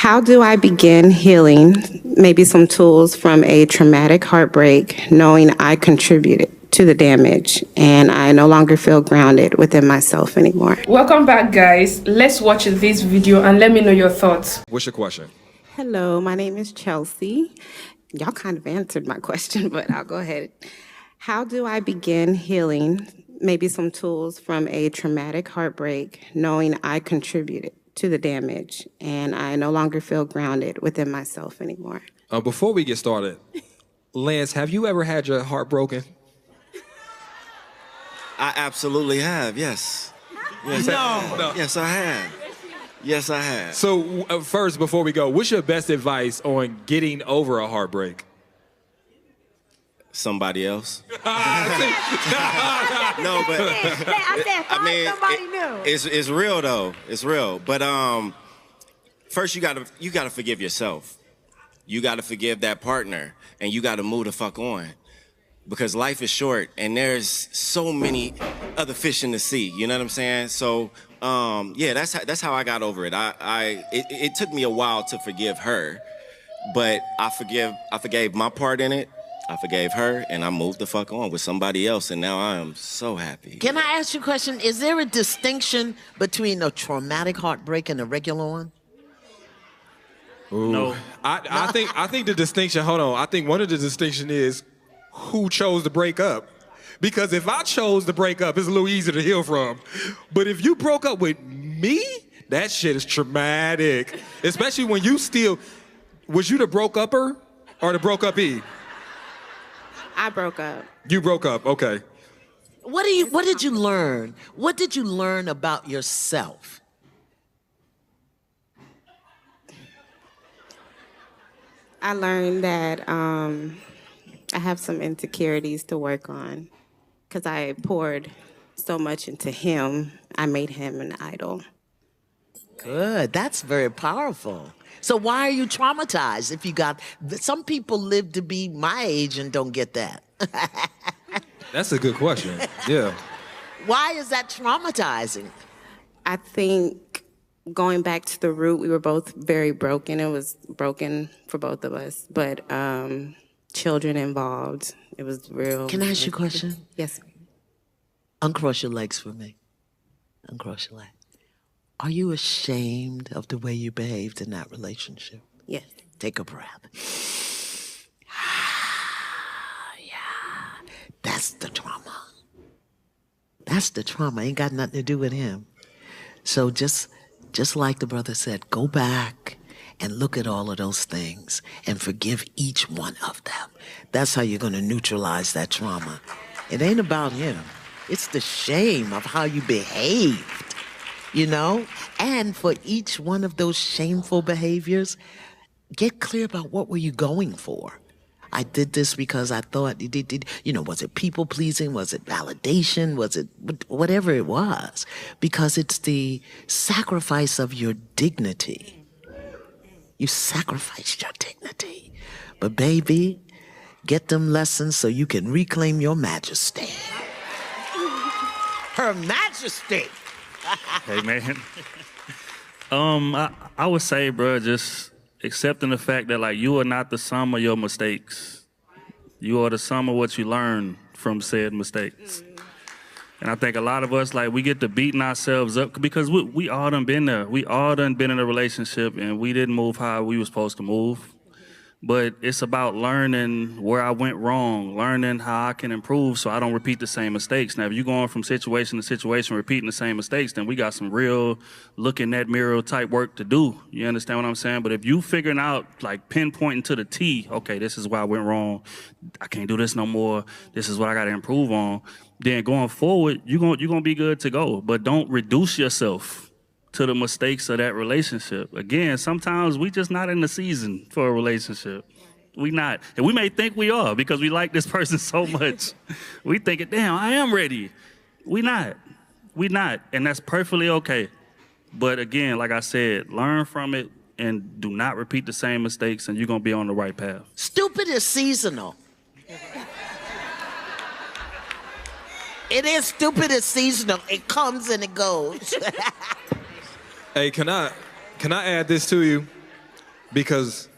How do I begin healing? Maybe some tools from a traumatic heartbreak, knowing I contributed to the damage and I no longer feel grounded within myself anymore. Welcome back, guys. Let's watch this video and let me know your thoughts. What's your question? Hello, my name is Chelsea. Y'all kind of answered my question, but I'll go ahead. How do I begin healing? Maybe some tools from a traumatic heartbreak, knowing I contributed to the damage and I no longer feel grounded within myself anymore. Before we get started, Lance, have you ever had your heart broken? I absolutely have, yes. Yes, No. Yes, I have. Yes, I have. So first, before we go, what's your best advice on getting over a heartbreak? Somebody else. No, No, but I mean, somebody new. It's real though. It's real. But first you gotta forgive yourself. You gotta forgive that partner, and you gotta move the fuck on. Because life is short, and there's so many other fish in the sea. You know what I'm saying? So, yeah, that's how I got over it. It took me a while to forgive her, but I forgave my part in it. I forgave her, and I moved the fuck on with somebody else, and now I am so happy. Can I ask you a question? Is there a distinction between a traumatic heartbreak and a regular one? Ooh. No. I think the distinction, hold on, I think one of the distinction is who chose to break up. Because if I chose to break up, it's a little easier to heal from. But if you broke up with me, that shit is traumatic. Especially when you still, was you the broke upper or the broke uppy? I broke up. You broke up, okay. What did you learn? What did you learn about yourself? I learned that I have some insecurities to work on because I poured so much into him. I made him an idol. Good. That's very powerful. So why are you traumatized if you got... Some people live to be my age and don't get that. That's a good question, yeah. Why is that traumatizing? I think going back to the root, we were both very broken. It was broken for both of us, but children involved. It was real. Can I ask you a question? Yes. Uncross your legs for me. Uncross your legs. Are you ashamed of the way you behaved in that relationship? Yes. Take a breath. Yeah. That's the trauma. That's the trauma. Ain't got nothing to do with him. So just like the brother said, go back and look at all of those things and forgive each one of them. That's how you're going to neutralize that trauma. It ain't about him. It's the shame of how you behaved, you know? And for each one of those shameful behaviors, get clear about what were you going for. I did this because I thought, was it people pleasing? Was it validation? Was it whatever it was? Because it's the sacrifice of your dignity. You sacrificed your dignity. But baby, get them lessons so you can reclaim your majesty. Her majesty. Hey, man. I would say, bro, just accepting the fact that, like, you are not the sum of your mistakes. You are the sum of what you learn from said mistakes. And I think a lot of us, like, we get to beating ourselves up because we all done been there. We all done been in a relationship and we didn't move how we were supposed to move. But it's about learning where I went wrong, learning how I can improve so I don't repeat the same mistakes. Now, if you're going from situation to situation, repeating the same mistakes, then we got some real look in that mirror type work to do. You understand what I'm saying? But if you figuring out, like, pinpointing to the T, okay, this is where I went wrong, I can't do this no more, this is what I got to improve on, then going forward, you're gonna be good to go. But don't reduce yourself to the mistakes of that relationship. Again, sometimes we just not in the season for a relationship. We not. And we may think we are because we like this person so much. We thinking, damn, I am ready. We not. We not. And that's perfectly okay. But again, like I said, learn from it and do not repeat the same mistakes and you're gonna be on the right path. Stupid is seasonal. It is stupid is seasonal. It comes and it goes. Hey, can I add this to you? Because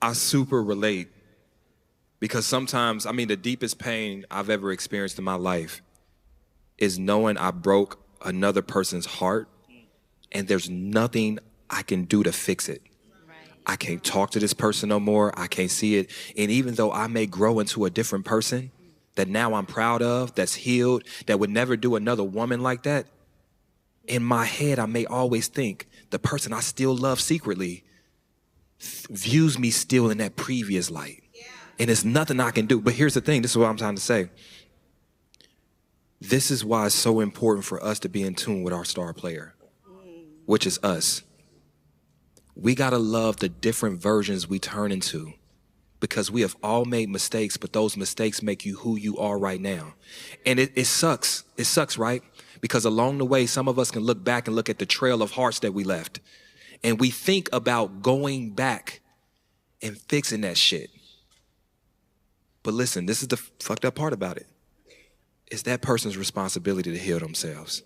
I super relate. Because sometimes, I mean, the deepest pain I've ever experienced in my life is knowing I broke another person's heart and there's nothing I can do to fix it. I can't talk to this person no more. I can't see it. And even though I may grow into a different person that now I'm proud of, that's healed, that would never do another woman like that, in my head, I may always think the person I still love secretly views me still in that previous light. And there's nothing I can do. But here's the thing. This is what I'm trying to say. This is why it's so important for us to be in tune with our star player, which is us. We got to love the different versions we turn into because we have all made mistakes, but those mistakes make you who you are right now. And it sucks. It sucks, right? Because along the way, some of us can look back and look at the trail of hearts that we left. And we think about going back and fixing that shit. But listen, this is the fucked up part about it. It's that person's responsibility to heal themselves.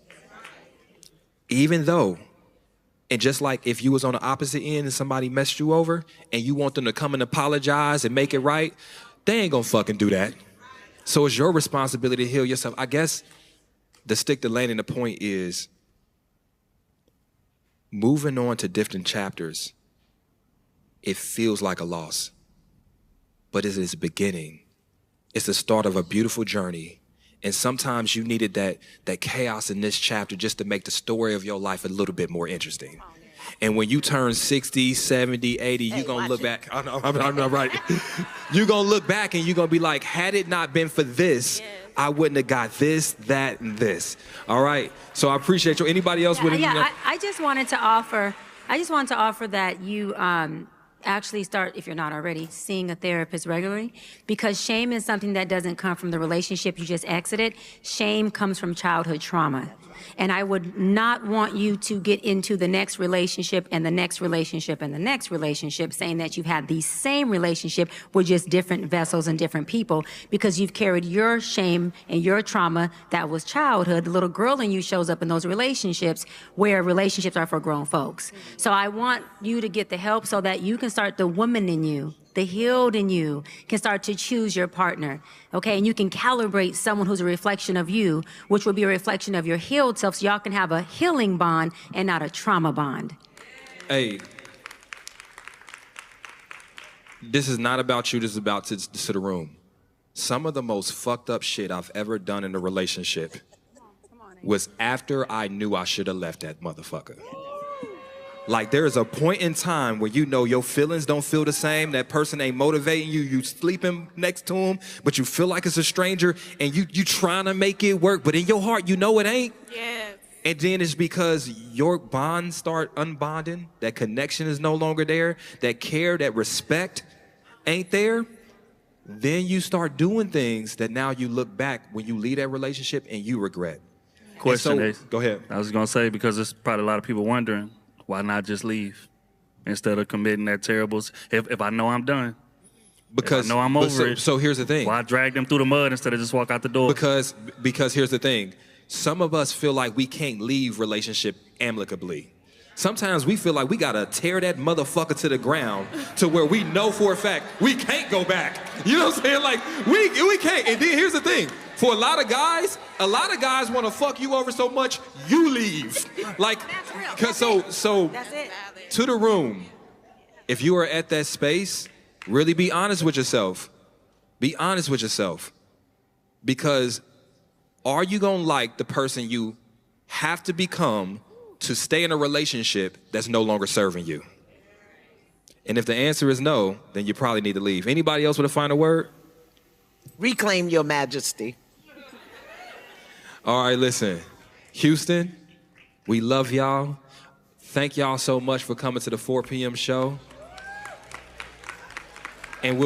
Even though, and just like if you was on the opposite end and somebody messed you over and you want them to come and apologize and make it right, they ain't gonna fucking do that. So it's your responsibility to heal yourself. I guess the stick to landing the point is moving on to different chapters. It feels like a loss, but it is a beginning. It's the start of a beautiful journey. And sometimes you needed that chaos in this chapter just to make the story of your life a little bit more interesting. And when you turn 60, 70, 80, you're going to look back. I'm not right. You're going to look back and you're going to be like, had it not been for this, I wouldn't have got this, that, and this. All right? So I appreciate you. Anybody else with it? I just wanted to offer that you actually start, if you're not already, seeing a therapist regularly, because shame is something that doesn't come from the relationship you just exited. Shame comes from childhood trauma. And I would not want you to get into the next relationship and the next relationship and the next relationship saying that you've had the same relationship with just different vessels and different people, because you've carried your shame and your trauma that was childhood. The little girl in you shows up in those relationships where relationships are for grown folks. So I want you to get the help so that you can start, the woman in you, the healed in you, can start to choose your partner, okay? And you can calibrate someone who's a reflection of you, which will be a reflection of your healed self, so y'all can have a healing bond and not a trauma bond. Hey, this is not about you, this is about to the room. Some of the most fucked up shit I've ever done in a relationship was after I knew I should have left that motherfucker. Like, there is a point in time where you know your feelings don't feel the same, that person ain't motivating you, you sleeping next to him, but you feel like it's a stranger, and you trying to make it work, but in your heart, you know it ain't. Yes. And then it's because your bonds start unbonding, that connection is no longer there, that care, that respect ain't there. Then you start doing things that now you look back when you leave that relationship and you regret. Question, Ace. Go ahead. I was going to say, because there's probably a lot of people wondering, why not just leave instead of committing that terrible? If I know I'm done, because if I know I'm over it. So here's the thing. Why drag them through the mud instead of just walk out the door? Because here's the thing. Some of us feel like we can't leave relationship amicably. Sometimes we feel like we gotta tear that motherfucker to the ground to where we know for a fact we can't go back. You know what I'm saying? Like, we can't. And then here's the thing. For a lot of guys want to fuck you over so much, you leave. Like, That's real. so That's it. to the room, if you are at that space, really be honest with yourself. Be honest with yourself. Because are you gonna like the person you have to become to stay in a relationship that's no longer serving you? And if the answer is no, then you probably need to leave. Anybody else with a final word? Reclaim your majesty. All right, listen. Houston, we love y'all. Thank y'all so much for coming to the 4 p.m. show. And we'll